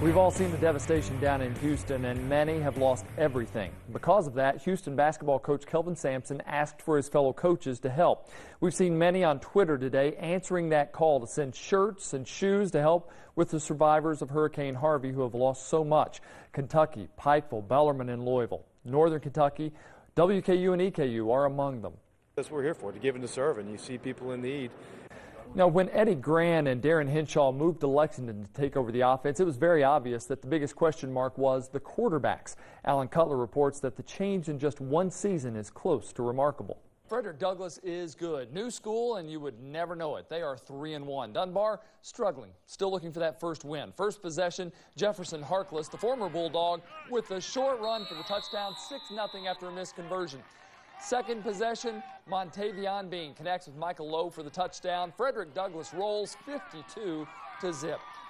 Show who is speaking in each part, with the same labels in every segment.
Speaker 1: We've all seen the devastation down in Houston, and many have lost everything. Because of that, Houston basketball coach Kelvin Sampson asked for his fellow coaches to help. We've seen many on Twitter today answering that call to send shirts and shoes to help with the survivors of Hurricane Harvey who have lost so much. Kentucky, Pikeville, Bellarmine, and Louisville. Northern Kentucky, WKU and EKU are among them.
Speaker 2: That's what we're here for, to give and to serve, and you see people in need.
Speaker 1: Now, when Eddie Gran and Darren Henshaw moved to Lexington to take over the offense, it was very obvious that the biggest question mark was the quarterbacks. Alan Cutler reports that the change in just one season is close to remarkable.
Speaker 3: Frederick Douglass is good. New school, and you would never know it. They are 3-1. Dunbar struggling, still looking for that first win. First possession, Jefferson Harkless, the former Bulldog, with a short run for the touchdown, 6-0 after a missed conversion. Second possession, Montavion Bean connects with Michael Lowe for the touchdown. Frederick Douglass rolls 52-0.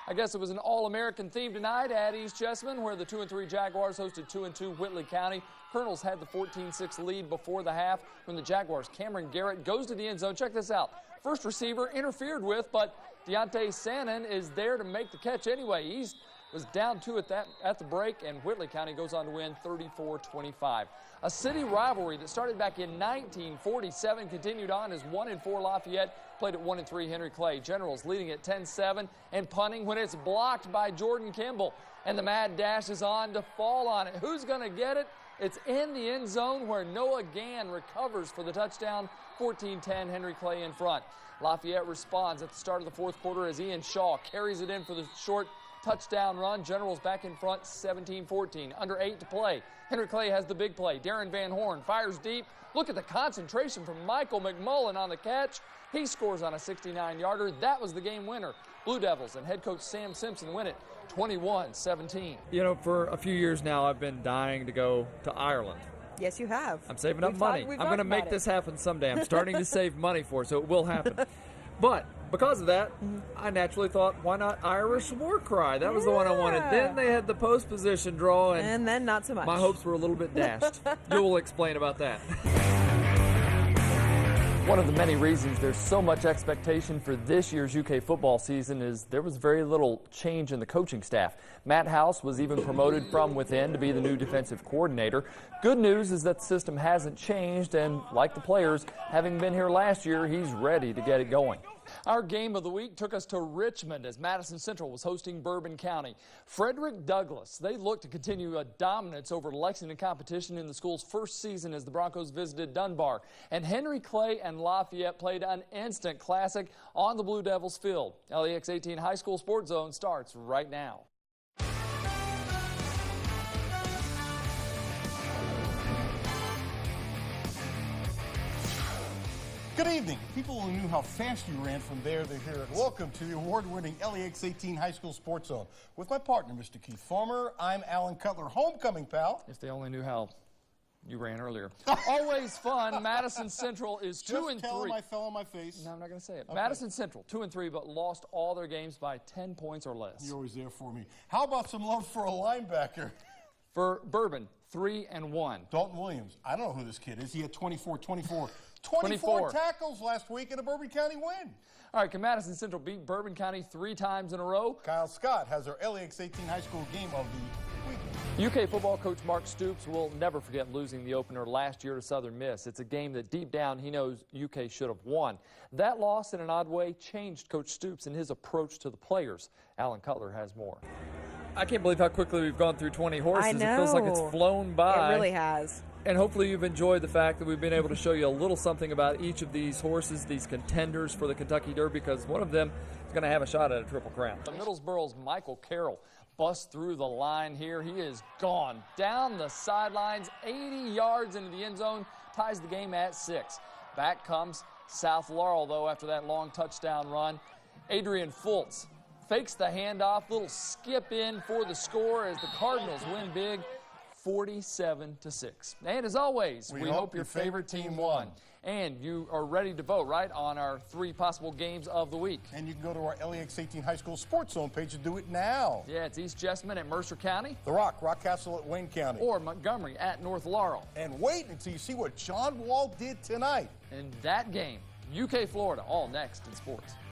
Speaker 3: I guess it was an All-American theme tonight at East Jessamine, where the 2-3 Jaguars hosted 2-2 Whitley County. Colonels had the 14-6 lead before the half when the Jaguars' Cameron Garrett goes to the end zone. Check this out. First receiver interfered with, but Deontay Sannon is there to make the catch anyway. East was down 2 at the break, and Whitley County goes on to win 34-25. A city rivalry that started back in 1947 continued on as 1-4 Lafayette played at 1-3 Henry Clay. Generals leading at 10-7 and punting when it's blocked by Jordan Kimball. And the mad dash is on to fall on it. Who's going to get it? It's in the end zone where Noah Gann recovers for the touchdown. 14-10 Henry Clay in front. Lafayette responds at the start of the fourth quarter as Ian Shaw carries it in for the short touchdown run. Generals back in front 17-14. Under 8 to play. Henry Clay has the big play. Darren Van Horn fires deep. Look at the concentration from Michael McMullen on the catch. He scores on a 69-yarder. That was the game winner. Blue Devils and head coach Sam Simpson win it 21-17.
Speaker 1: You know, for a few years now, I've been dying to go to Ireland.
Speaker 4: Yes, you have.
Speaker 1: I'm saving up money. I'm going to make this happen someday. I'm starting to save money for it, so it will happen. But because of that, I naturally thought, why not Irish War Cry? That was the one I wanted. Then they had the post position draw,
Speaker 4: and then not so much.
Speaker 1: My hopes were a little bit dashed. You will explain about that. One of the many reasons there's so much expectation for this year's UK football season is there was very little change in the coaching staff. Matt House was even promoted from within to be the new defensive coordinator. Good news is that the system hasn't changed, and like the players, having been here last year, he's ready to get it going.
Speaker 3: Our game of the week took us to Richmond as Madison Central was hosting Bourbon County. Frederick Douglass, they look to continue a dominance over Lexington competition in the school's first season as the Broncos visited Dunbar. And Henry Clay and Lafayette played an instant classic on the Blue Devils field. LEX 18 High School Sports Zone starts right now.
Speaker 5: Good evening. People who knew how fast you ran from there to here. Welcome to the award-winning LEX 18 High School Sports Zone. With my partner, Mr. Keith Farmer, I'm Alan Cutler, homecoming pal.
Speaker 3: If they only knew how you ran earlier. Always fun. Madison Central is 2-3.
Speaker 5: Just tell him I fell on my face.
Speaker 3: No, I'm not going to say it.
Speaker 5: Okay.
Speaker 3: Madison Central 2-3, but lost all their games by 10 points or less.
Speaker 5: You're always there for me. How about some love for a linebacker?
Speaker 3: For Bourbon, 3-1.
Speaker 5: Dalton Williams. I don't know who this kid is. He had 24 tackles last week in a Bourbon County win.
Speaker 3: All right, can Madison Central beat Bourbon County 3 times in a row?
Speaker 5: Kyle Scott has our LEX 18 High School game of the week.
Speaker 1: UK football coach Mark Stoops will never forget losing the opener last year to Southern Miss. It's a game that deep down he knows UK should have won. That loss, in an odd way, changed Coach Stoops and his approach to the players. Alan Cutler has more. I can't believe how quickly we've gone through 20 horses.
Speaker 4: I know.
Speaker 1: It feels like it's flown by.
Speaker 4: It really has.
Speaker 1: And hopefully you've enjoyed the fact that we've been able to show you a little something about each of these horses, these contenders for the Kentucky Derby, because one of them is going to have a shot at a Triple Crown.
Speaker 3: Middlesboro's Michael Carroll busts through the line here. He is gone down the sidelines, 80 yards into the end zone, ties the game at 6. Back comes South Laurel, though, after that long touchdown run. Adrian Fultz fakes the handoff, little skip in for the score as the Cardinals win big, 47-6. And as always, we hope your favorite team won. And you are ready to vote, right, on our 3 possible games of the week.
Speaker 5: And you can go to our LEX 18 High School Sports Zone page to do it now.
Speaker 3: Yeah, it's East Jessamine at Mercer County.
Speaker 5: The Rock Castle at Wayne County.
Speaker 3: Or Montgomery at North Laurel.
Speaker 5: And wait until you see what John Wall did tonight.
Speaker 3: In that game, UK, Florida, all next in sports.